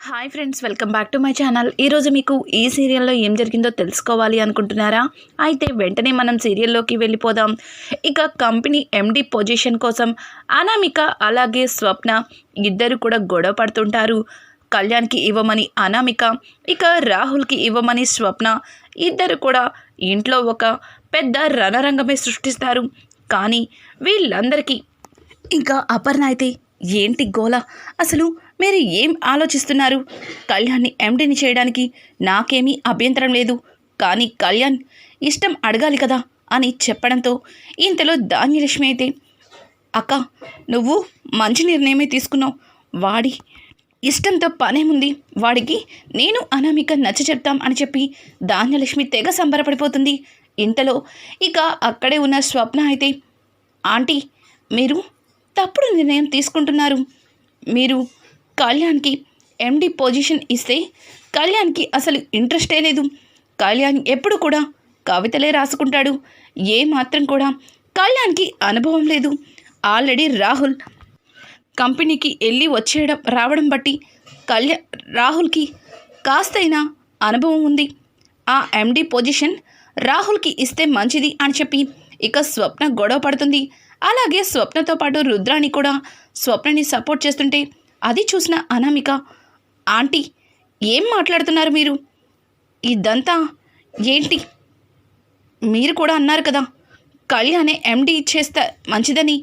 Hi friends, welcome back to my channel. ఈరోజు మీకు ఈ సీరియల్లో ఏం జరిగిందో తెలుసుకోవాలి అనుకుంటున్నారా? అయితే వెంటనే మనం సీరియల్లోకి వెళ్ళిపోదాం. ఇక కంపెనీ ఎండి పొజిషన్ కోసం అనామిక అలాగే స్వప్న ఇద్దరు కూడా గొడవ పడుతుంటారు. కళ్యాణ్కి ఇవ్వమని అనామిక, ఇక రాహుల్కి ఇవ్వమని స్వప్న ఇద్దరు కూడా ఇంట్లో ఒక పెద్ద రణరంగమే సృష్టిస్తారు. కానీ వీళ్ళందరికీ ఇంకా అపర్ణ అయితే ఏంటి గోల, అసలు మీరు ఏం ఆలోచిస్తున్నారు? కళ్యాణ్ని ఎండిని చేయడానికి నాకేమీ అభ్యంతరం లేదు, కానీ కళ్యాణ్ ఇష్టం అడగాలి కదా అని చెప్పడంతో ఇంతలో ధాన్యలక్ష్మి అయితే, అక్క నువ్వు మంచి నిర్ణయమే తీసుకున్నావు, వాడి ఇష్టంతో పనేముంది, వాడికి నేను అనామిక నచ్చ చెప్తాం అని చెప్పి ధాన్యలక్ష్మి తెగ సంబరపడిపోతుంది. ఇంతలో ఇక అక్కడే ఉన్న స్వప్న అయితే, ఆంటీ మీరు తప్పుడు నిర్ణయం తీసుకుంటున్నారు. మీరు కళ్యాణ్కి ఎండి పొజిషన్ ఇస్తే కళ్యాణ్కి అసలు ఇంట్రెస్టే లేదు. కళ్యాణ్ ఎప్పుడు కూడా కవితలే రాసుకుంటాడు. ఏ మాత్రం కూడా కళ్యాణ్కి అనుభవం లేదు. ఆల్రెడీ రాహుల్ కంపెనీకి వెళ్ళి రావడం బట్టి రాహుల్కి కాస్తైనా అనుభవం ఉంది. ఆ ఎండి పొజిషన్ రాహుల్కి ఇస్తే మంచిది అని చెప్పి ఇక స్వప్న గొడవ పడుతుంది. అలాగే స్వప్నతో పాటు రుద్రాని కూడా స్వప్నని సపోర్ట్ చేస్తుంటే అది చూసిన అనామిక, ఆంటీ ఏం మాట్లాడుతున్నారు మీరు? ఇదంతా ఏంటి? మీరు కూడా అన్నారు కదా కళ్యాణే ఎండి చేస్తే మంచిదని,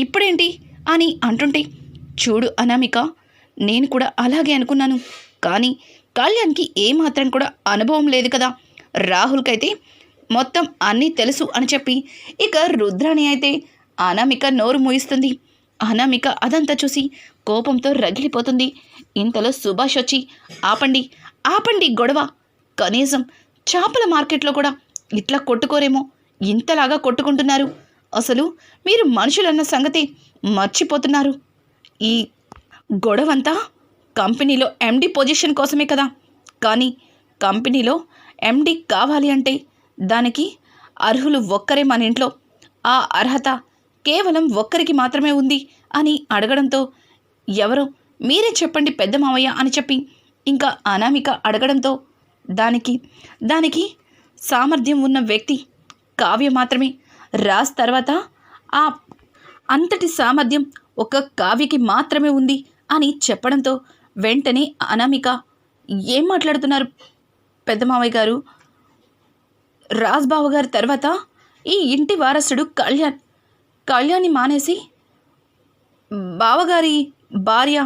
ఇప్పుడేంటి అని అంటుంటే, చూడు అనామిక, నేను కూడా అలాగే అనుకున్నాను, కానీ కళ్యాణ్కి ఏమాత్రం కూడా అనుభవం లేదు కదా, రాహుల్కైతే మొత్తం అన్నీ తెలుసు అని చెప్పి ఇక రుద్రాని అయితే అనామిక నోరు మూయిస్తుంది. అనామిక అదంతా చూసి కోపంతో రగిలిపోతుంది. ఇంతలో సుభాష్ వచ్చి, ఆపండి ఆపండి గొడవ, కనీసం చేపల మార్కెట్లో కూడా ఇట్లా కొట్టుకోరేమో, ఇంతలాగా కొట్టుకుంటున్నారు. అసలు మీరు మనుషులన్న సంగతి మర్చిపోతున్నారు. ఈ గొడవంతా కంపెనీలో ఎండి పొజిషన్ కోసమే కదా, కానీ కంపెనీలో ఎండి కావాలి అంటే దానికి అర్హులు ఒక్కరే మన ఇంట్లో, ఆ అర్హత కేవలం ఒక్కరికి మాత్రమే ఉంది అని అడగడంతో, ఎవరో మీరే చెప్పండి పెద్ద మావయ్య అని చెప్పి ఇంకా అనామిక అడగడంతో, దానికి సామర్థ్యం ఉన్న వ్యక్తి కావ్య మాత్రమే. రాజ్ తర్వాత ఆ అంతటి సామర్థ్యం ఒక కావ్యకి మాత్రమే ఉంది అని చెప్పడంతో వెంటనే అనామిక, ఏం మాట్లాడుతున్నారు పెద్ద మావయ్య గారు? రాజ్ బావ గారి తర్వాత ఈ ఇంటి వారసుడు కళ్యాణ్ని మానేసి బావగారి భార్య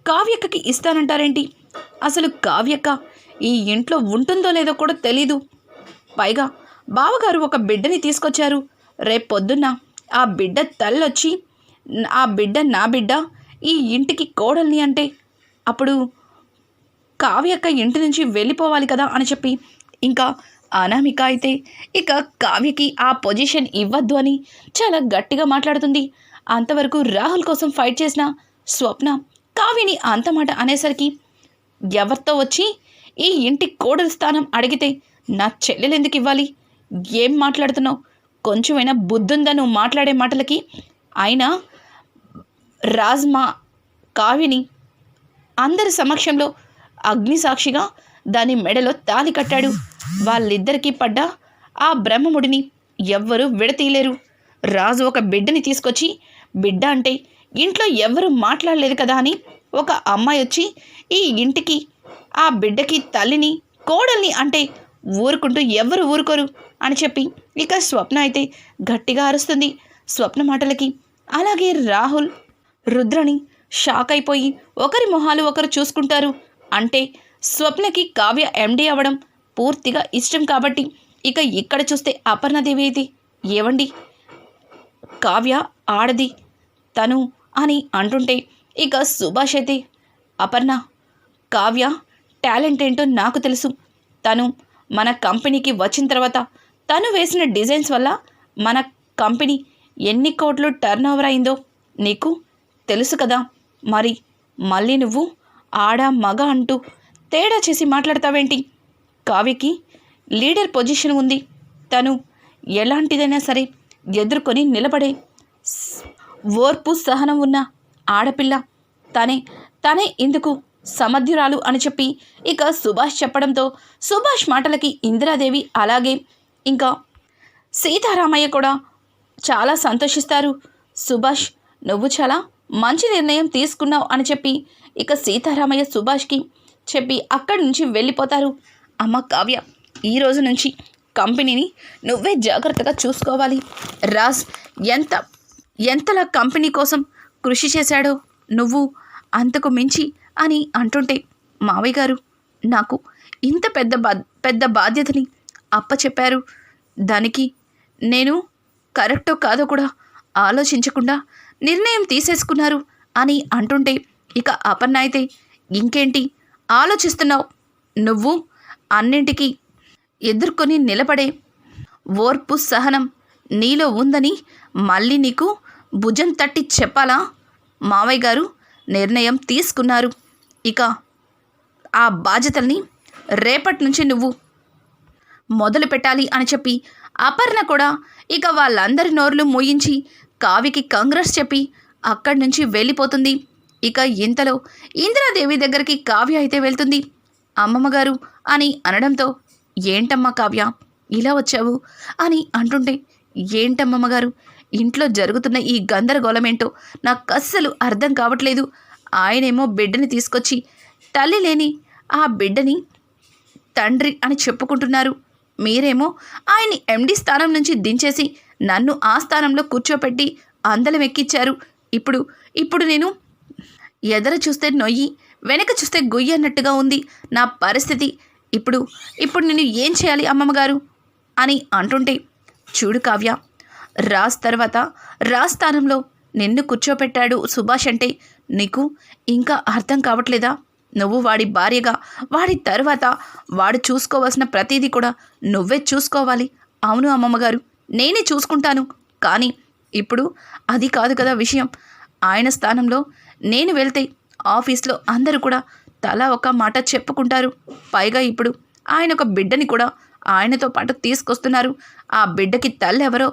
కావ్యక్కకి ఇస్తానంటారేంటి? అసలు కావ్యక్క ఈ ఇంట్లో ఉంటుందో లేదో కూడా తెలీదు. పైగా బావగారు ఒక బిడ్డని తీసుకొచ్చారు. రేపొద్దున్న ఆ బిడ్డ తల్లొచ్చి ఆ బిడ్డ నా బిడ్డ ఈ ఇంటికి కోడల్ని అంటే అప్పుడు కావ్యక్క ఇంటి నుంచి వెళ్ళిపోవాలి కదా అని చెప్పి ఇంకా అనామిక అయితే ఇక కావ్యకి ఆ పొజిషన్ ఇవ్వద్దు అని చాలా గట్టిగా మాట్లాడుతుంది. అంతవరకు రాహుల్ కోసం ఫైట్ చేసిన స్వప్న కావ్యని అంత మాట అనేసరికి, ఎవరితో వచ్చి ఈ ఇంటి కోడలి స్థానం అడిగితే నా చెల్లెలు ఎందుకు ఇవ్వాలి? ఏం మాట్లాడుతున్నావు? కొంచెమైనా బుద్ధుందా నువ్వు మాట్లాడే మాటలకి? అయినా రాజ్మా కావ్యని అందరి సమక్షంలో అగ్నిసాక్షిగా దాని మెడలో తాళి కట్టాడు. వాళ్ళిద్దరికీ పడ్డ ఆ బ్రహ్మముడిని ఎవ్వరూ విడతీయలేరు. రాజు ఒక బిడ్డని తీసుకొచ్చి, బిడ్డ అంటే ఇంట్లో ఎవ్వరూ మాట్లాడలేదు కదా అని ఒక అమ్మాయి వచ్చి ఈ ఇంటికి ఆ బిడ్డకి తల్లిని కోడల్ని అంటే ఊరుకుంటూ ఎవ్వరు ఊరుకోరు అని చెప్పి ఇక స్వప్న అయితే గట్టిగా అరుస్తుంది స్వప్న మాటలకి. అలాగే రాహుల్ రుద్రని షాక్ అయిపోయి ఒకరి మొహాలు ఒకరు చూసుకుంటారు. అంటే స్వప్నకి కావ్య ఎండి అవ్వడం పూర్తిగా ఇష్టం కాబట్టి ఇక ఇక్కడ చూస్తే అపర్ణదేవి అయితే, ఏవండి కావ్య ఆడది తను అని అంటుంటే ఇక సుభాష్ అయితే, అపర్ణ కావ్య టాలెంట్ ఏంటో నాకు తెలుసు. తను మన కంపెనీకి వచ్చిన తర్వాత తను వేసిన డిజైన్స్ వల్ల మన కంపెనీ ఎన్ని కోట్లు టర్న్ ఓవర్ అయిందో నీకు తెలుసు కదా. మరి మళ్ళీ నువ్వు ఆడ మగ అంటూ తేడా చేసి మాట్లాడతావేంటి? కావ్యకి లీడర్ పొజిషన్ ఉంది. తను ఎలాంటిదైనా సరే ఎదుర్కొని నిలబడే ఓర్పు సహనం ఉన్న ఆడపిల్ల. తనే ఇందుకు సమర్థురాలు అని చెప్పి ఇక సుభాష్ చెప్పడంతో సుభాష్ మాటలకి ఇందిరాదేవి అలాగే ఇంకా సీతారామయ్య కూడా చాలా సంతోషిస్తారు. సుభాష్, నువ్వు చాలా మంచి నిర్ణయం తీసుకున్నావు అని చెప్పి ఇక సీతారామయ్య సుభాష్కి చెప్పి అక్కడి నుంచి వెళ్ళిపోతారు. అమ్మ కావ్య, ఈ రోజు నుంచి కంపెనీని నువ్వే జాగ్రత్తగా చూసుకోవాలి. రాజ్ ఎంతలా కంపెనీ కోసం కృషి చేశాడో నువ్వు అంతకు మించి అని అంటుంటే, మావయ్య గారు నాకు ఇంత పెద్ద బాధ్యతని అప్పచెప్పారు. దానికి నేను కరెక్టో కాదో కూడా ఆలోచించకుండా నిర్ణయం తీసేసుకున్నారు అని అంటుంటే, ఇక అపర్ణ అయితే ఇంకేంటి ఆలోచిస్తున్నావు? నువ్వు అన్నింటికీ ఎదుర్కొని నిలబడే ఓర్పు సహనం నీలో ఉందని మళ్ళీ నీకు భుజం తట్టి చెప్పాలా? మావయ్య గారు నిర్ణయం తీసుకున్నారు. ఇక ఆ బాధ్యతల్ని రేపటి నుంచి నువ్వు మొదలు పెట్టాలి అని చెప్పి అపర్ణ కూడా ఇక వాళ్ళందరి నోర్లు మూయించి కావ్యకి కంగ్రెస్ చెప్పి అక్కడి నుంచి వెళ్ళిపోతుంది. ఇక ఇంతలో ఇందిరాదేవి దగ్గరికి కావ్య అయితే వెళ్తుంది. అమ్మమ్మగారు అని అనడంతో, ఏంటమ్మా కావ్య ఇలా వచ్చావు అని అంటుంటే, ఏంటమ్మమ్మగారు ఇంట్లో జరుగుతున్న ఈ గందరగోళమేంటో నాకు అస్సలు అర్థం కావట్లేదు. ఆయనేమో బిడ్డని తీసుకొచ్చి తల్లి లేని ఆ బిడ్డని తండ్రి అని చెప్పుకుంటున్నారు. మీరేమో ఆయన్ని ఎండి స్థానం నుంచి దించేసి నన్ను ఆ స్థానంలో కూర్చోపెట్టి అందలం ఎక్కించారు. ఇప్పుడు నేను ఎదర చూస్తే నొయ్యి, వెనక చూస్తే గొయ్యి అన్నట్టుగా ఉంది నా పరిస్థితి. ఇప్పుడు నేను ఏం చేయాలి అమ్మమ్మగారు అని అంటుంటే, చూడు కావ్య, రాజ్ తర్వాత రాజ్ స్థానంలో నిన్ను కూర్చోపెట్టాడు సుభాష్ అంటే నీకు ఇంకా అర్థం కావట్లేదా? నువ్వు వాడి భార్యగా, వాడి తర్వాత వాడు చూసుకోవాల్సిన ప్రతిదీ కూడా నువ్వే చూసుకోవాలి. అవును అమ్మమ్మగారు, నేనే చూసుకుంటాను. కానీ ఇప్పుడు అది కాదు కదా విషయం. ఆయన స్థానంలో నేను వెళ్తే ఆఫీస్లో అందరూ కూడా తలా ఒక మాట చెప్పుకుంటారు. పైగా ఇప్పుడు ఆయన ఒక బిడ్డని కూడా ఆయనతో పాటు తీసుకొస్తున్నారు. ఆ బిడ్డకి తల్లి ఎవరో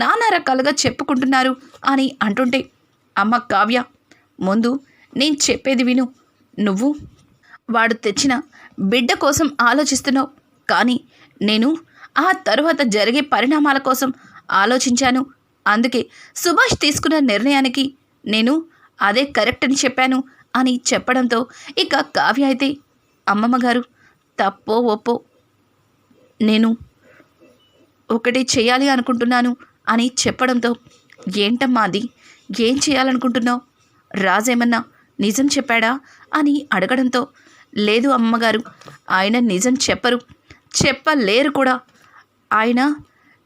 నానా రకాలుగా చెప్పుకుంటున్నారు అని అంటుంటే, అమ్మ కావ్య, ముందు నేను చెప్పేది విను. నువ్వు వాడు తెచ్చిన బిడ్డ కోసం ఆలోచిస్తున్నావు, కానీ నేను ఆ తరువాత జరిగే పరిణామాల కోసం ఆలోచించాను. అందుకే సుభాష్ తీసుకున్న నిర్ణయానికి నేను అదే కరెక్ట్ అని చెప్పాను అని చెప్పడంతో ఇక కావ్య అయితే, అమ్మమ్మగారు తప్పో ఒప్పో నేను ఒకటి చేయాలి అనుకుంటున్నాను అని చెప్పడంతో, ఏంటమ్మా అది? ఏం చేయాలనుకుంటున్నావు? రాజేమన్నా నిజం చెప్పాడా అని అడగడంతో, లేదు అమ్మగారు, ఆయన నిజం చెప్పలేరు కూడా. ఆయన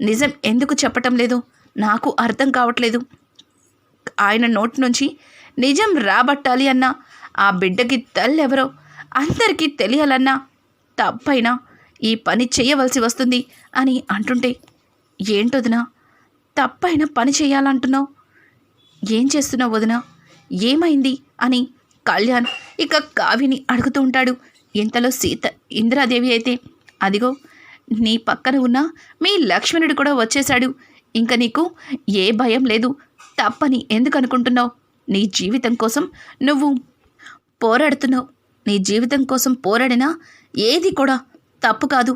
నిజం ఎందుకు చెప్పటం లేదు నాకు అర్థం కావట్లేదు. ఆయన నోటి నుంచి నిజం రాబట్టాలి అన్నా, ఆ బిడ్డకి తల్లి ఎవరో అందరికీ తెలియాలన్నా తప్పైనా ఈ పని చేయవలసి వస్తుంది అని అంటుంటే, ఏంటొదినా తప్పైన పని చేయాలంటున్నావు? ఏం చేస్తున్నావు వదినా? ఏమైంది అని కళ్యాణ్ ఇక కావ్యని అడుగుతూ ఉంటాడు. ఇంతలో ఇందిరాదేవి అయితే, అదిగో నీ పక్కన ఉన్న మీ లక్ష్మణుడు కూడా వచ్చేశాడు. ఇంక నీకు ఏ భయం లేదు. తప్పని ఎందుకు అనుకుంటున్నావు? నీ జీవితం కోసం నువ్వు పోరాడుతున్నావు. నీ జీవితం కోసం పోరాడినా ఏది కూడా తప్పు కాదు.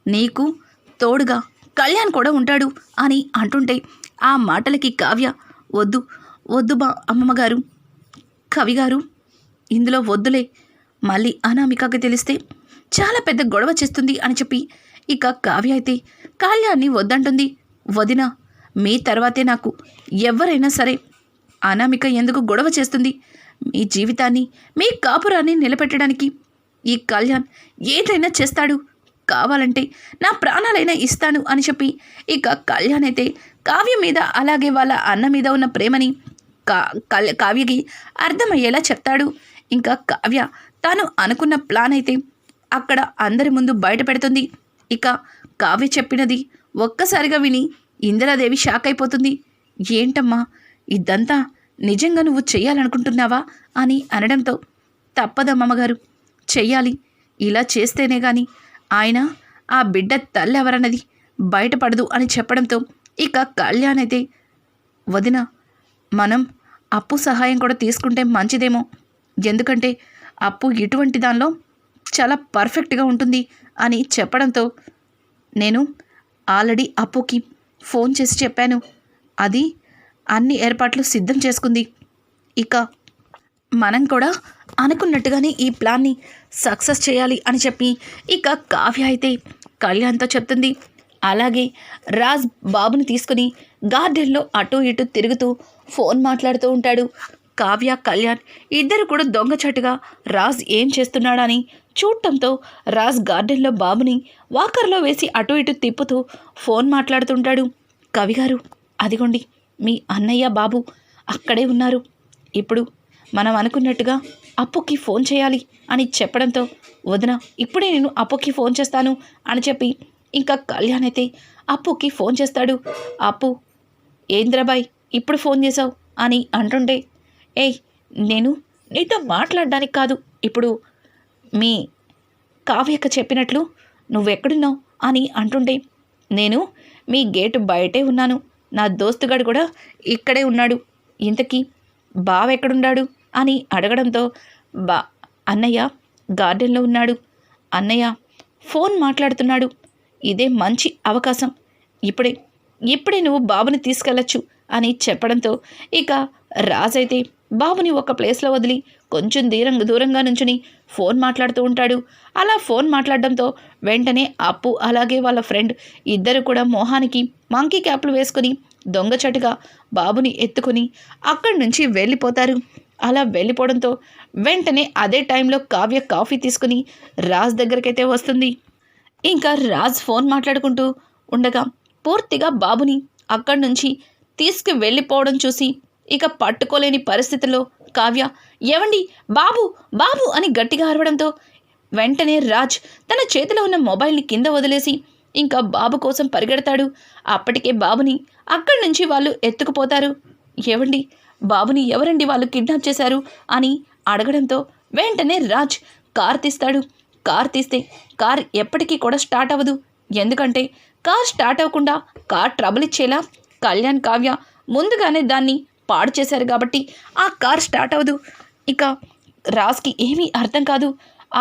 నీకు తోడుగా కళ్యాణ్ కూడా ఉంటాడు అని అంటుంటే, ఆ మాటలకి కావ్య, వద్దు బా అమ్మమ్మగారు, కవిగారు, ఇందులో వద్దులే, మళ్ళీ అనామికకి తెలిస్తే చాలా పెద్ద గొడవ చేస్తుంది అని చెప్పి ఇక కావ్య అయితే కళ్యాణ్ని వద్దంటుంది. వదిన, మీ తర్వాతే నాకు ఎవరైనా సరే. అనామిక ఎందుకు గొడవ చేస్తుంది? మీ జీవితాన్ని, మీ కాపురాన్ని నిలబెట్టడానికి ఈ కళ్యాణ్ ఏదైనా చేస్తాడు. కావాలంటే నా ప్రాణాలైనా ఇస్తాను అని చెప్పి ఇక కళ్యాణ్ అయితే కావ్య మీద అలాగే వాళ్ళ అన్న మీద ఉన్న ప్రేమని కావ్యకి అర్థమయ్యేలా చెప్తాడు. ఇంకా కావ్య తాను అనుకున్న ప్లాన్ అయితే అక్కడ అందరి ముందు బయట పెడుతుంది. ఇక కావ్య చెప్పినది ఒక్కసారిగా విని ఇందిరాదేవి షాక్ అయిపోతుంది. ఏంటమ్మా ఇదంతా నిజంగా నువ్వు చెయ్యాలనుకుంటున్నావా అని అనడంతో, తప్పదమ్మమ్మగారు, చెయ్యాలి. ఇలా చేస్తేనే కానీ ఆయన ఆ బిడ్డ తల్లెవరన్నది బయటపడదు అని చెప్పడంతో ఇక కళ్యాణ్ అయితే, వదిన, మనం అప్పు సహాయం కూడా తీసుకుంటే మంచిదేమో. ఎందుకంటే అప్పు ఇటువంటి దానిలో చాలా పర్ఫెక్ట్గా ఉంటుంది అని చెప్పడంతో నేను ఆల్రెడీ అప్పుకి ఫోన్ చేసి చెప్పాను. అది అన్ని ఏర్పాట్లు సిద్ధం చేసుకుంది. ఇక మనం కూడా అనుకున్నట్టుగానే ఈ ప్లాన్ని సక్సెస్ చేయాలి అని చెప్పి ఇక కావ్య అయితే కళ్యాణ్తో చెప్తుంది. అలాగే రాజ్ బాబుని తీసుకుని గార్డెన్లో అటు ఇటు తిరుగుతూ ఫోన్ మాట్లాడుతూ ఉంటాడు. కావ్య కళ్యాణ్ ఇద్దరు కూడా దొంగచాటుగా రాజ్ ఏం చేస్తున్నాడని చూడటంతో రాజ్ గార్డెన్లో బాబుని వాకర్లో వేసి అటు ఇటు తిప్పుతూ ఫోన్ మాట్లాడుతుంటాడు. కవిగారు, అదిగోండి మీ అన్నయ్య బాబు అక్కడే ఉన్నారు. ఇప్పుడు మనం అనుకున్నట్టుగా అప్పుకి ఫోన్ చేయాలి అని చెప్పడంతో వదిన ఇప్పుడే నేను అప్పుకి ఫోన్ చేస్తాను అని చెప్పి ఇంకా కళ్యాణ్ అయితే అప్పుకి ఫోన్ చేస్తాడు. అప్పు, ఏంద్రబాయ్ ఇప్పుడు ఫోన్ చేసావు అని అంటుంటే, ఏయ్ నేను నీతో మాట్లాడడానికి కాదు, ఇప్పుడు మీ కావ్యక్క చెప్పినట్లు నువ్వెక్కడున్నావు అని అంటుంటే, నేను మీ గేటు బయటే ఉన్నాను, నా దోస్తుగాడు కూడా ఇక్కడే ఉన్నాడు, ఇంతకీ బావ ఎక్కడున్నాడు అని అడగడంతో అన్నయ్య గార్డెన్లో ఉన్నాడు, అన్నయ్య ఫోన్ మాట్లాడుతున్నాడు, ఇదే మంచి అవకాశం, ఇప్పుడే నువ్వు బాబుని తీసుకెళ్ళచ్చు అని చెప్పడంతో ఇక రాజైతే బాబుని ఒక ప్లేస్లో వదిలి కొంచెం దూరంగా నుంచుని ఫోన్ మాట్లాడుతూ ఉంటాడు. అలా ఫోన్ మాట్లాడడంతో వెంటనే అప్పు అలాగే వాళ్ళ ఫ్రెండ్ ఇద్దరు కూడా మొహానికి మంకీ క్యాప్లు వేసుకుని దొంగచటుగా బాబుని ఎత్తుకుని అక్కడి నుంచి వెళ్ళిపోతారు. అలా వెళ్ళిపోవడంతో వెంటనే అదే టైంలో కావ్య కాఫీ తీసుకుని రాజ్ దగ్గరికైతే వస్తుంది. ఇంకా రాజ్ ఫోన్ మాట్లాడుకుంటూ ఉండగా పూర్తిగా బాబుని అక్కడి నుంచి తీసుకు వెళ్ళిపోవడం చూసి ఇక పట్టుకోలేని పరిస్థితుల్లో కావ్య, ఏవండి బాబు బాబు అని గట్టిగా అరవడంతో వెంటనే రాజ్ తన చేతిలో ఉన్న మొబైల్ని కింద వదిలేసి ఇంకా బాబు కోసం పరిగెడతాడు. అప్పటికే బాబుని అక్కడి నుంచి వాళ్ళు ఎత్తుకుపోతారు. ఏవండి బాబుని ఎవరండి వాళ్ళు కిడ్నాప్ చేశారు అని అడగడంతో వెంటనే రాజ్ కార్ తీస్తాడు. కార్ తీస్తే కార్ ఎప్పటికీ కూడా స్టార్ట్ అవ్వదు. ఎందుకంటే కార్ స్టార్ట్ అవ్వకుండా కార్ ట్రబుల్ ఇచ్చేలా కళ్యాణ్ కావ్య ముందుగానే దాన్ని పాడు చేశారు కాబట్టి ఆ కార్ స్టార్ట్ అవ్వదు. ఇక రాజ్కి ఏమీ అర్థం కాదు.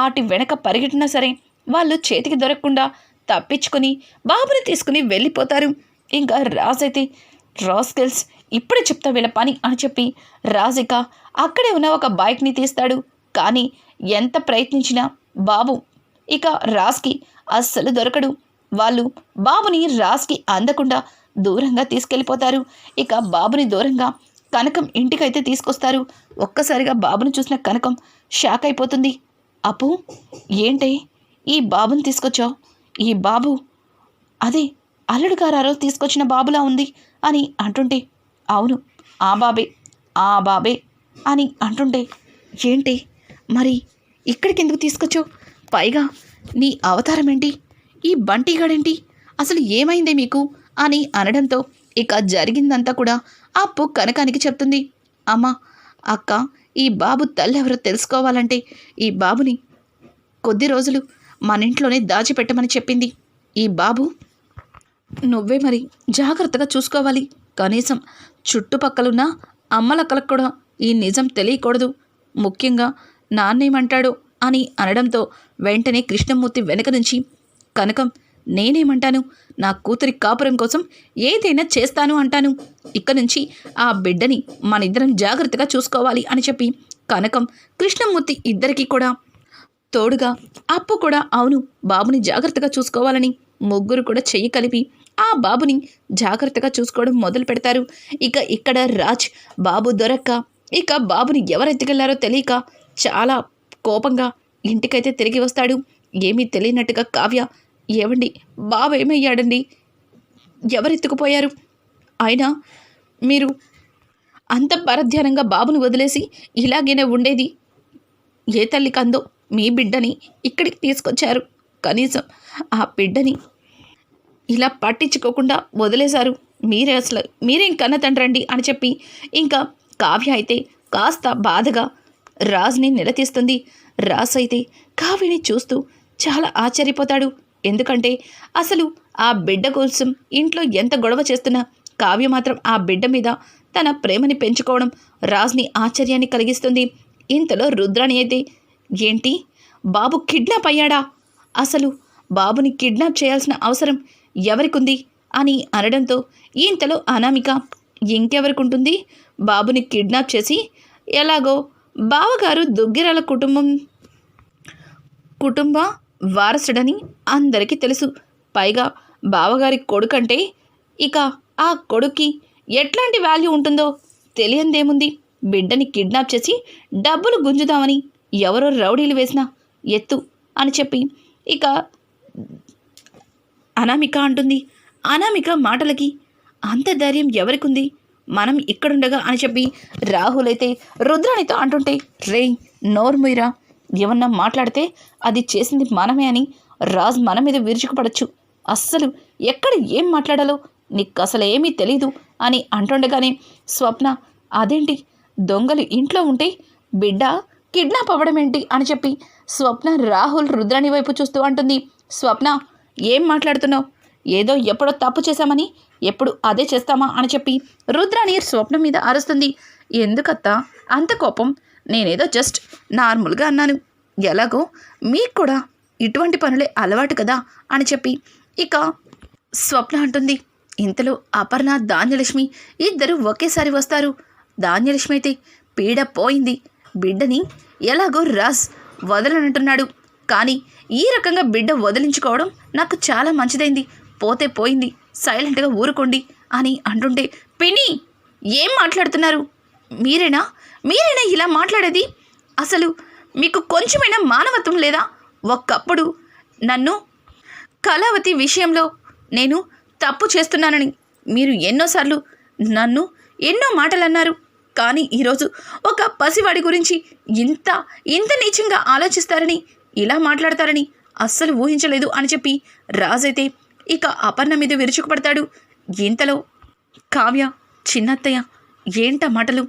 ఆటి వెనక పరిగెట్టినా సరే వాళ్ళు చేతికి దొరకకుండా తప్పించుకొని బాబుని తీసుకుని వెళ్ళిపోతారు. ఇంకా రాజ్ అయితే రాస్కెల్స్ ఇప్పుడే చెప్తా వీళ్ళ పని అని చెప్పి రాజ్ ఇక అక్కడే ఉన్న ఒక బైక్ని తీస్తాడు. కానీ ఎంత ప్రయత్నించినా బాబు ఇక రాజ్కి అస్సలు దొరకడు. వాళ్ళు బాబుని రాజ్కి అందకుండా దూరంగా తీసుకెళ్ళిపోతారు. ఇక బాబుని దూరంగా కనకం ఇంటికైతే తీసుకొస్తారు. ఒక్కసారిగా బాబుని చూసిన కనకం షాక్ అయిపోతుంది. అప్పు, ఏంటే ఈ బాబుని తీసుకొచ్చావు? ఈ బాబు అదే అల్లుడు గారారో తీసుకొచ్చిన బాబులా ఉంది అని అంటుంటే, అవును ఆ బాబే అని అంటుంటే, ఏంటి మరి ఇక్కడికి ఎందుకు తీసుకొచ్చావు? పైగా నీ అవతారం ఏంటి? ఈ బంటిగాడేంటి? అసలు ఏమైందే మీకు అని అనడంతో ఇక జరిగిందంతా కూడా అప్పు కనకానికి చెప్తుంది. అమ్మా, అక్క, ఈ బాబు తల్లి ఎవరో తెలుసుకోవాలంటే ఈ బాబుని కొద్ది రోజులు మన ఇంట్లోనే దాచిపెట్టమని చెప్పింది. ఈ బాబు నువ్వే మరి జాగ్రత్తగా చూసుకోవాలి. కనీసం చుట్టుపక్కలున్న అమ్మలక్కలకు కూడా ఈ నిజం తెలియకూడదు. ముఖ్యంగా నాన్నేమంటాడో అని అనడంతో వెంటనే కృష్ణమూర్తి వెనక నుంచి, కనకం, నేనేమంటాను? నా కూతురి కాపురం కోసం ఏదైనా చేస్తాను అంటాను. ఇక నుంచి ఆ బిడ్డని మనిద్దరం జాగ్రత్తగా చూసుకోవాలి అని చెప్పి కనకం కృష్ణమూర్తి ఇద్దరికీ కూడా తోడుగా అప్పు కూడా అవును బాబుని జాగ్రత్తగా చూసుకోవాలని ముగ్గురు కూడా చెయ్యి కలిపి ఆ బాబుని జాగ్రత్తగా చూసుకోవడం మొదలు పెడతారు. ఇక ఇక్కడ రాజ్ బాబు దొరక్క ఇక బాబుని ఎవరెత్తుకెళ్లారో తెలియక చాలా కోపంగా ఇంటికైతే తిరిగి వస్తాడు. ఏమీ తెలియనట్టుగా కావ్య, ఏవండి బాబు ఏమయ్యాడండి? ఎవరెత్తుకుపోయారు? అయినా మీరు అంత పరధ్యానంగా బాబుని వదిలేసి ఇలాగైనా ఉండేది? ఏ తల్లికి అందో మీ బిడ్డని ఇక్కడికి తీసుకొచ్చారు. కనీసం ఆ బిడ్డని ఇలా పట్టించుకోకుండా వదిలేశారు. మీరేం కన్న తండ్రండి అని చెప్పి ఇంకా కావ్య అయితే కాస్త బాధగా రాజ్ని నిలదీస్తుంది. రాజ్ అయితే కావ్యని చూస్తూ చాలా ఆశ్చర్యపోతాడు. ఎందుకంటే అసలు ఆ బిడ్డ కోసం ఇంట్లో ఎంత గొడవ చేస్తున్నా కావ్య మాత్రం ఆ బిడ్డ మీద తన ప్రేమని పెంచుకోవడం రాజ్ని ఆశ్చర్యాన్ని కలిగిస్తుంది. ఇంతలో రుద్రాణి అయితే ఏంటి, బాబు కిడ్నాప్ అయ్యాడా? అసలు బాబుని కిడ్నాప్ చేయాల్సిన అవసరం ఎవరికుంది అని అనడంతో ఇంతలో అనామిక, ఇంకెవరికి ఉంటుంది, బాబుని కిడ్నాప్ చేసి ఎలాగో బావగారు దుగ్గిరాల కుటుంబ వారసుడని అందరికీ తెలుసు. పైగా బావగారి కొడుకంటే ఇక ఆ కొడుక్కి ఎట్లాంటి వాల్యూ ఉంటుందో తెలియందేముంది. బిడ్డని కిడ్నాప్ చేసి డబ్బులు గుంజుదామని ఎవరో రౌడీలు వేసిన ఎత్తు అని చెప్పి ఇక అనామిక అంటుంది. అనామిక మాటలకి అంత ధైర్యం ఎవరికుంది, మనం ఇక్కడుండగా అని చెప్పి రాహుల్ అయితే రుద్రానితో అంటుంటే, రే నోర్ముయిరా, ఏమన్నా మాట్లాడితే అది చేసింది మనమే అని రాజ్ మన మీద విరుచుకుపడచ్చు. అస్సలు ఎక్కడ ఏం మాట్లాడాలో నీకు అసలు ఏమీ తెలీదు అని అంటుండగానే స్వప్న, అదేంటి దొంగలు ఇంట్లో ఉంటే బిడ్డ కిడ్నాప్ అవ్వడం ఏంటి అని చెప్పి స్వప్న రాహుల్ రుద్రాని వైపు చూస్తూ అంటుంది. స్వప్న, ఏం మాట్లాడుతున్నావు? ఏదో ఎప్పుడో తప్పు చేశామని ఎప్పుడు అదే చేస్తామా అని చెప్పి రుద్రాని స్వప్న మీద అరుస్తుంది. ఎందుకత్తా అంత కోపం? నేనేదో జస్ట్ నార్మల్గా అన్నాను. ఎలాగో మీకు కూడా ఇటువంటి పనులే అలవాటు కదా అని చెప్పి ఇక స్వప్న అంటుంది. ఇంతలో అపర్ణ ధాన్యలక్ష్మి ఇద్దరు ఒకేసారి వస్తారు. ధాన్యలక్ష్మి అయితే పీడ పోయింది, బిడ్డని ఎలాగో రాజ్ వదలనంటున్నాడు, కానీ ఈ రకంగా బిడ్డ వదిలించుకోవడం నాకు చాలా మంచిదైంది, పోతే పోయింది, సైలెంట్గా ఊరుకోండి అని అంటుంటే, పిన్ని ఏం మాట్లాడుతున్నారు? మీరేనా ఇలా మాట్లాడేది? అసలు మీకు కొంచెమైనా మానవత్వం లేదా? ఒక్కప్పుడు నన్ను కళావతి విషయంలో నేను తప్పు చేస్తున్నానని మీరు ఎన్నోసార్లు నన్ను ఎన్నో మాటలు అన్నారు, కానీ ఈరోజు ఒక పసివాడి గురించి ఇంత నీచంగా ఆలోచిస్తారని, ఇలా మాట్లాడతారని అస్సలు ఊహించలేదు అని చెప్పి రాజైతే ఇక అపర్ణ మీద విరుచుకుపడతాడు. ఇంతలో కావ్య, చిన్నత్తయ్య, ఏంట మాటలు?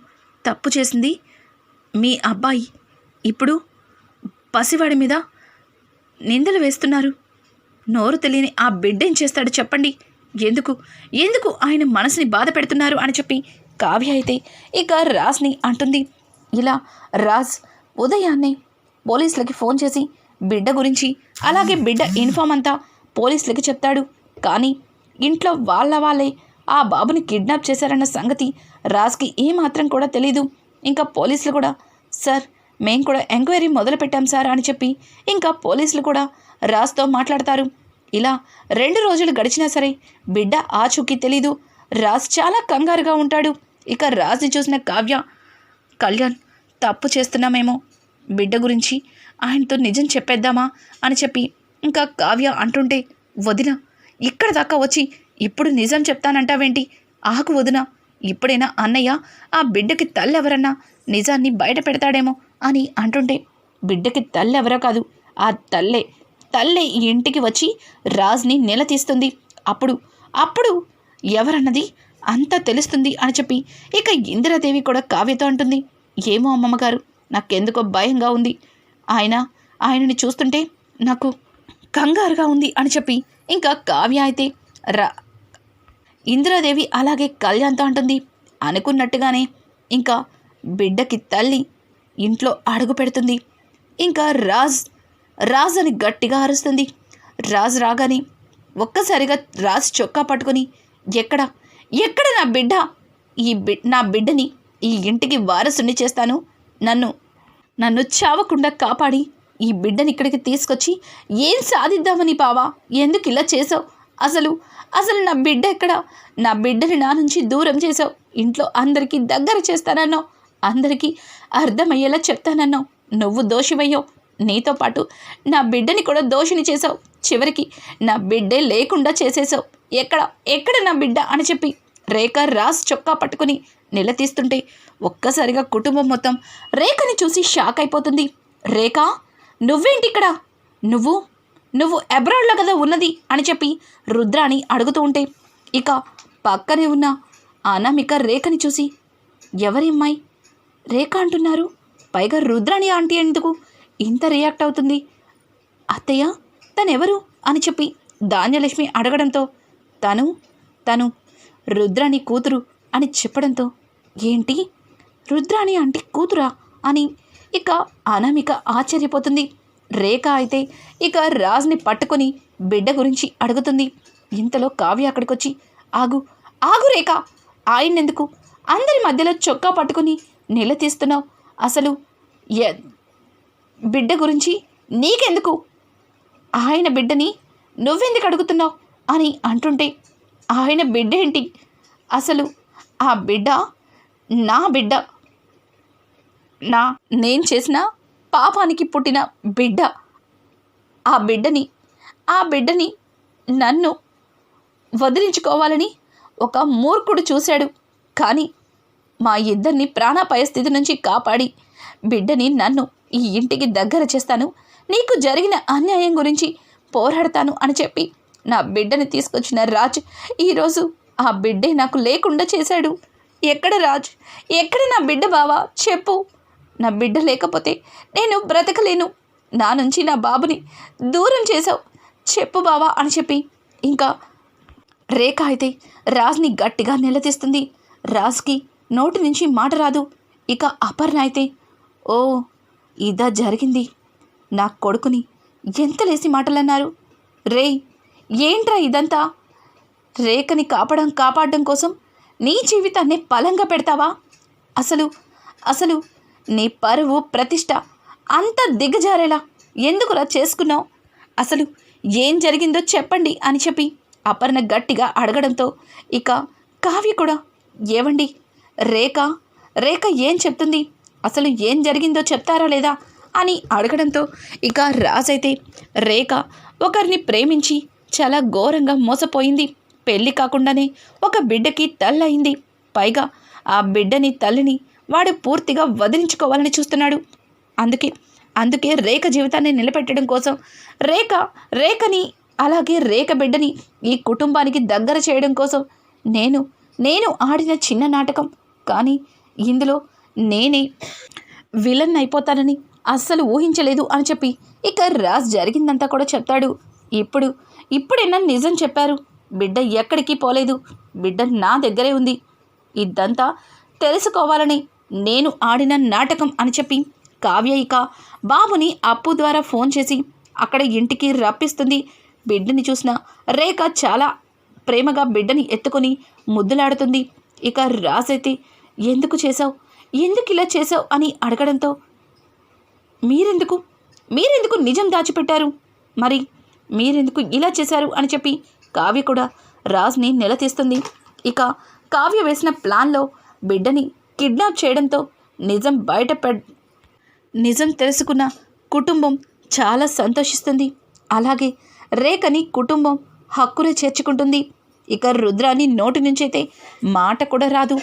తప్పు చేసింది మీ అబ్బాయి, ఇప్పుడు పసివాడి మీద నిందలు వేస్తున్నారు. నోరు తెలియని ఆ బిడ్డ ఏం చేస్తాడు చెప్పండి? ఎందుకు ఆయన మనసుని బాధ పెడుతున్నారు అని చెప్పి కావ్య అయితే ఇక రాజ్ని అంటుంది. ఇలా రాజ్ ఉదయాన్నే పోలీసులకి ఫోన్ చేసి బిడ్డ గురించి అలాగే బిడ్డ ఇన్ఫామ్ అంతా పోలీసులకి చెప్తాడు. కానీ ఇంట్లో వాళ్ళే ఆ బాబుని కిడ్నాప్ చేశారన్న సంగతి రాజ్కి ఏమాత్రం కూడా తెలీదు. ఇంకా పోలీసులు కూడా, సార్ మేము కూడా ఎంక్వైరీ మొదలుపెట్టాం సార్ అని చెప్పి ఇంకా పోలీసులు కూడా రాజ్తో మాట్లాడతారు. ఇలా 2 రోజులు గడిచినా సరే బిడ్డ ఆచూకీ తెలీదు. రాజ్ చాలా కంగారుగా ఉంటాడు. ఇక రాజ్ని చూసిన కావ్య, కళ్యాణ్ తప్పు చేస్తున్నామేమో, బిడ్డ గురించి ఆయనతో నిజం చెప్పేద్దామా అని చెప్పి ఇంకా కావ్య అంటుంటే, వదిన ఇక్కడ దాకా వచ్చి ఇప్పుడు నిజం చెప్తానంటావేంటి? ఆకు వదిన, ఇప్పుడైనా అన్నయ్య ఆ బిడ్డకి తల్లెవరన్నా నిజాన్ని బయట పెడతాడేమో అని అంటుంటే, బిడ్డకి తల్లెవరో కాదు, ఆ తల్లే ఈ ఇంటికి వచ్చి రాజ్ని నిలదీస్తుంది. అప్పుడు ఎవరన్నది అంతా తెలుస్తుంది అని చెప్పి ఇక ఇందిరాదేవి కూడా కావ్యతో అంటుంది. ఏమో అమ్మమ్మగారు, నాకెందుకో భయంగా ఉంది, ఆయనని చూస్తుంటే నాకు కంగారుగా ఉంది అని చెప్పి ఇంకా కావ్య అయితే ఇందిరాదేవి అలాగే కళ్యాణ్తో అంటుంది. అనుకున్నట్టుగానే ఇంకా బిడ్డకి తల్లి ఇంట్లో అడుగు పెడుతుంది. ఇంకా రాజ్ అని గట్టిగా అరుస్తుంది. రాజ్ రాగానే ఒక్కసారిగా రాజ్ చొక్కా పట్టుకొని, ఎక్కడ నా బిడ్డ? నా బిడ్డని ఈ ఇంటికి వారసుని చేస్తాను, నన్ను చావకుండా కాపాడి ఈ బిడ్డని ఇక్కడికి తీసుకొచ్చి ఏం సాధిద్దామని బావా, ఎందుకు ఇలా చేసావు? అసలు నా బిడ్డ ఎక్కడ? నా బిడ్డని నా నుంచి దూరం చేసావు. ఇంట్లో అందరికీ దగ్గర చేస్తానన్నావు, అందరికీ అర్థమయ్యేలా చెప్తానన్నావు. నువ్వు దోషివయ్యావు, నీతో పాటు నా బిడ్డని కూడా దోషిని చేసావు. చివరికి నా బిడ్డే లేకుండా చేసేసావు. ఎక్కడ నా బిడ్డ అని చెప్పి రేఖ రాజ్ చొక్కా పట్టుకుని నిలదీస్తుంటే ఒక్కసారిగా కుటుంబం మొత్తం రేఖని చూసి షాక్ అయిపోతుంది. రేఖ, నువ్వేంటి ఇక్కడ? నువ్వు అబ్రాడ్లో కదా ఉన్నది అని చెప్పి రుద్రాని అడుగుతూ ఉంటే ఇక పక్కనే ఉన్న అనామిక రేఖని చూసి, ఎవరి అమ్మాయి రేఖ అంటున్నారు? పైగా రుద్రాని ఆంటీ ఎందుకు ఇంత రియాక్ట్ అవుతుంది? అత్తయ్య, తనెవరు అని చెప్పి ధాన్యలక్ష్మి అడగడంతో తను రుద్రాని కూతురు అని చెప్పడంతో, ఏంటి రుద్రాని ఆంటీ కూతురా అని ఇక అనామిక ఆశ్చర్యపోతుంది. రేఖ అయితే ఇక రాజ్ని పట్టుకొని బిడ్డ గురించి అడుగుతుంది. ఇంతలో కావ్య అక్కడికొచ్చి, ఆగు ఆగు రేఖ, ఆయన్నెందుకు అందరి మధ్యలో చొక్కా పట్టుకుని నిలదీస్తున్నావు? అసలు బిడ్డ గురించి నీకెందుకు? ఆయన బిడ్డని నువ్వెందుకు అడుగుతున్నావు అని అంటుంటే, ఆయన బిడ్డ ఏంటి? అసలు ఆ బిడ్డ నా బిడ్డ, నేను చేసిన పాపానికి పుట్టిన బిడ్డ. ఆ బిడ్డని నన్ను వదిలించుకోవాలని ఒక మూర్ఖుడు చూశాడు. కానీ మా ఇద్దరిని ప్రాణాపాయ స్థితి నుంచి కాపాడి బిడ్డని నన్ను ఈ ఇంటికి దగ్గర చేస్తాను, నీకు జరిగిన అన్యాయం గురించి పోరాడతాను అని చెప్పి నా బిడ్డని తీసుకొచ్చిన రాజ్ ఈరోజు ఆ బిడ్డే నాకు లేకుండా చేశాడు. ఎక్కడ రాజ్? ఎక్కడ నా బిడ్డ బావా? చెప్పు. నా బిడ్డ లేకపోతే నేను బ్రతకలేను. నా నుంచి నా బాబుని దూరం చేశావు, చెప్పు బావా అని చెప్పి ఇంకా రేఖ అయితే రాజ్ని గట్టిగా నిలదీస్తుంది. రాజ్కి నోటి నుంచి మాట రాదు. ఇక అపర్ణ అయితే, ఓ ఇదా జరిగింది, నా కొడుకుని ఎంత లేసి మాటలన్నారు రే, ఏంట్రా ఇదంతా? రేఖని కాపాడడం కోసం నీ జీవితాన్ని పలంగా పెడతావా? అసలు నీ పరువు ప్రతిష్ట అంత దిగజారేలా ఎందుకులా చేసుకున్నావు? అసలు ఏం జరిగిందో చెప్పండి అని చెప్పి అపర్ణ గట్టిగా అడగడంతో ఇక కావ్య కూడా, ఏవండి రేఖ ఏం చెప్తుంది, అసలు ఏం జరిగిందో చెప్తారా లేదా అని అడగడంతో ఇక రాజ్ అయితే, రేఖ ఒకరిని ప్రేమించి చాలా ఘోరంగా మోసపోయింది. పెళ్ళి కాకుండానే ఒక బిడ్డకి తల్లయింది. పైగా ఆ బిడ్డని తల్లిని వాడు పూర్తిగా వదిలించుకోవాలని చూస్తున్నాడు. అందుకే రేఖ జీవితాన్ని నిలబెట్టడం కోసం రేఖని అలాగే రేఖ బిడ్డని ఈ కుటుంబానికి దగ్గర చేయడం కోసం నేను ఆడిన చిన్న నాటకం. కానీ ఇందులో నేనే విలన్ అయిపోతానని అస్సలు ఊహించలేదు అని చెప్పి ఇక రాజ్ జరిగిందంతా కూడా చెప్తాడు. ఇప్పుడైనా నిజం చెప్పారు. బిడ్డ ఎక్కడికి పోలేదు, బిడ్డ నా దగ్గరే ఉంది. ఇదంతా తెలుసుకోవాలని నేను ఆడిన నాటకం అని చెప్పి కావ్య ఇక బాబుని అప్పు ద్వారా ఫోన్ చేసి అక్కడ ఇంటికి రప్పిస్తుంది. బిడ్డని చూసిన రేఖ చాలా ప్రేమగా బిడ్డని ఎత్తుకొని ముద్దులాడుతుంది. ఇక రాజ్ అయితే, ఎందుకు ఇలా చేసావు అని అడగడంతో, మీరెందుకు నిజం దాచిపెట్టారు, మరి మీరెందుకు ఇలా చేశారు అని చెప్పి కావ్య కూడా రాజ్ని నిలదీస్తుంది. ఇక కావ్య వేసిన ప్లాన్లో బిడ్డని కిడ్నాప్ చేయడంతో నిజం తెలుసుకున్న కుటుంబం చాలా సంతోషిస్తుంది. అలాగే రేఖని కుటుంబం హక్కున చేర్చుకుంటుంది. ఇక రుద్రాని నోటి నుంచి అయితే మాట కూడా రాదు.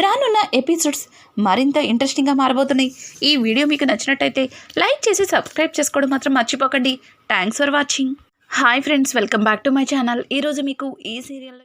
రానున్న ఎపిసోడ్స్ మరింత ఇంట్రెస్టింగ్గా మారబోతున్నాయి. ఈ వీడియో మీకు నచ్చినట్టయితే లైక్ చేసి సబ్స్క్రైబ్ చేసుకోవడం మాత్రం మర్చిపోకండి. Thanks for watching. Hi friends, welcome back to my channel. ఈరోజు మీకు ఈ సీరియల్